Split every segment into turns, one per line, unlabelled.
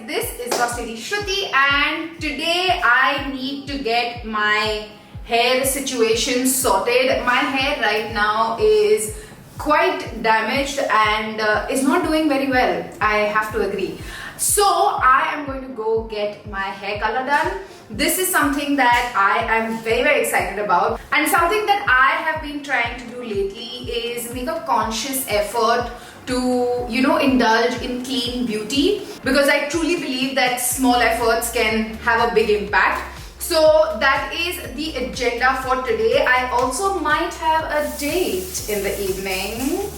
this is Bosslady Shruti and today I need to get my hair situation sorted. My hair right now is quite damaged and is not doing very well, I have to agree. So I am going to go get my hair color done. This is something that I am very excited about, and something that I have been trying to do lately is make a conscious effort to, indulge in clean beauty, because I truly believe that small efforts can have a big impact. So that is the agenda for today. I also might have a date in the evening.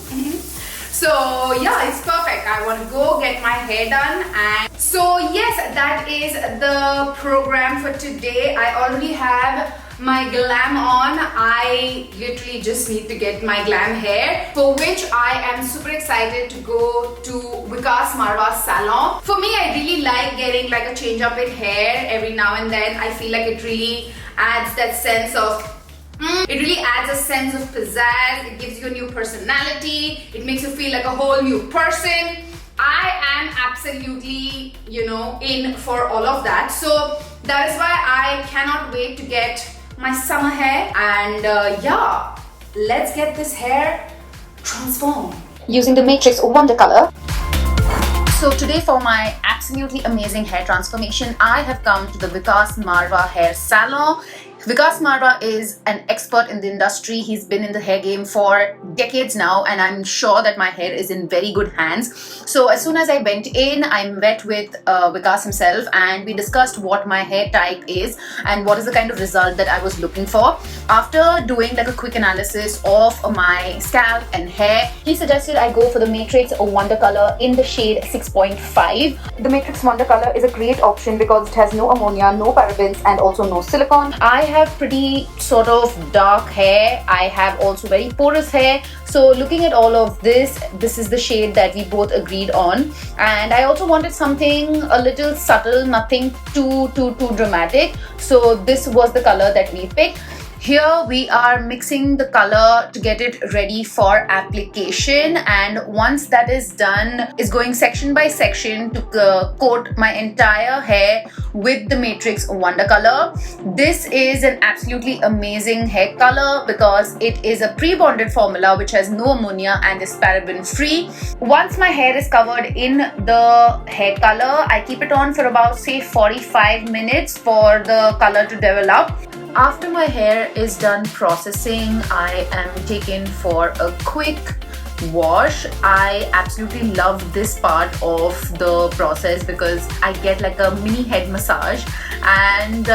So yeah, it's perfect. I want to go get my hair done, and so yes, that is the program for today. I already have my glam on. I literally just need to get my glam hair, for which I am super excited to go to Matrix Salon. For me, I really like getting like a change up in hair every now and then. I feel like it really adds that sense of a sense of pizzazz. It gives you a new personality. It makes you feel like a whole new person. I am absolutely, in for all of that. So that is why I cannot wait to get my summer hair. And yeah, let's get this hair transformed
using the Matrix Wonder Color. So today, for my absolutely amazing hair transformation, I have come to the Vikas Marwa Hair Salon. Vikas Marwa is an expert in the industry. He's been in the hair game for decades now, and I'm sure that my hair is in very good hands. So as soon as I went in, I met with Vikas himself, and we discussed what my hair type is and what is the kind of result that I was looking for. After doing like a quick analysis of my scalp and hair, he suggested I go for the Matrix Wonder Color in the shade 6.5. The Matrix Wonder Color is a great option because it has no ammonia, no parabens, and also no silicone. I have pretty sort of dark hair. I have also very porous hair. So looking at all of this is the shade that we both agreed on. And I also wanted something a little subtle, nothing too dramatic. So this was the color that we picked. Here we are mixing the color to get it ready for application, and once that is done, is going section by section to coat my entire hair with the Matrix Wonder Color. This is an absolutely amazing hair color because it is a pre-bonded formula which has no ammonia and is paraben free. Once my hair is covered in the hair color, I keep it on for about say 45 minutes for the color to develop. After my hair is done processing, I am taken for a quick wash. I absolutely love this part of the process because I get like a mini head massage, and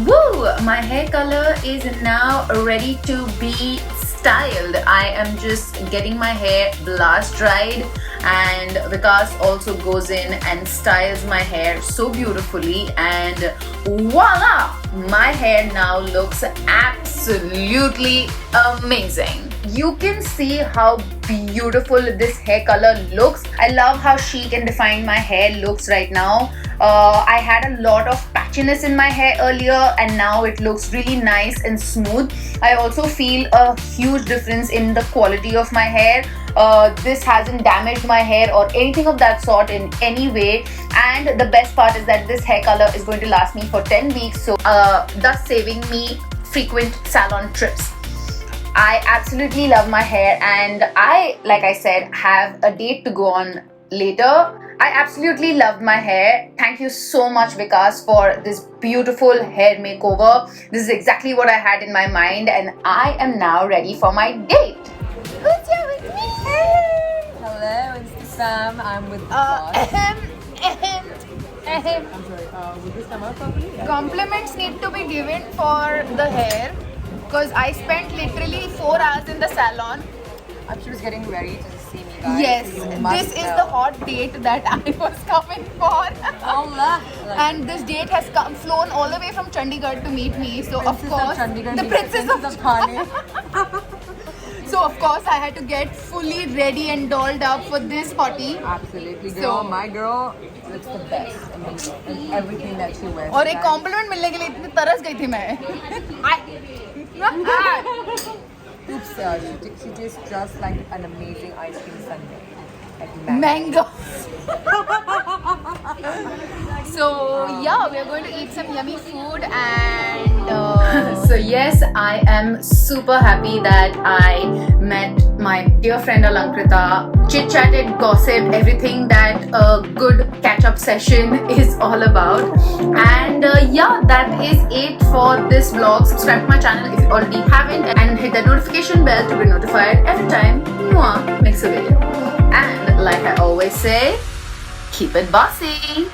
woo, my hair color is now ready to be styled. I am just getting my hair blast dried, and Vikas also goes in and styles my hair so beautifully, and voila, my hair now looks absolutely amazing. You can see how beautiful this hair color looks. I love how chic and defined my hair looks right now. I had a lot of patchiness in my hair earlier, and now it looks really nice and smooth. I also feel a huge difference in the quality of my hair. This hasn't damaged my hair or anything of that sort in any way, and the best part is that this hair color is going to last me for 10 weeks, so thus saving me frequent salon trips. I absolutely love my hair, and I, like I said, have a date to go on later. I absolutely loved my hair. Thank you so much, Vikas, for this beautiful hair makeover. This is exactly what I had in my mind, and I am now ready for my date. Who's here with me?
Hey! Hello, it's Sam. I'm with
I'm
sorry, would this come out properly? Yeah.
Compliments need to be given for the hair, because I spent literally 4 hours in the salon.
She was getting ready to see me, guys.
Yes,
so
this is the hot date that I was coming for.
Allah.
And this date has flown all the way from Chandigarh to meet me. So of course, the princess of
Thane.
So of course I had to get fully ready and dolled up for this hottie.
Absolutely, girl. My girl looks the best. I mean, in everything that she wears.
और एक compliment मिलने के लिए इतनी तरस गई थी मैं.
Oops, she tastes just like an amazing ice cream sundae. Like
Mango.
So yeah, we are going to eat some yummy food and so yes, I am super happy that I met my dear friend Alankrita, chit-chatted, gossiped, everything that a good catch-up session is all about. And yeah, that is it for this vlog. Subscribe to my channel if you already haven't and hit that notification bell to be notified every time Noah makes a video. And like I always say, keep it bossy.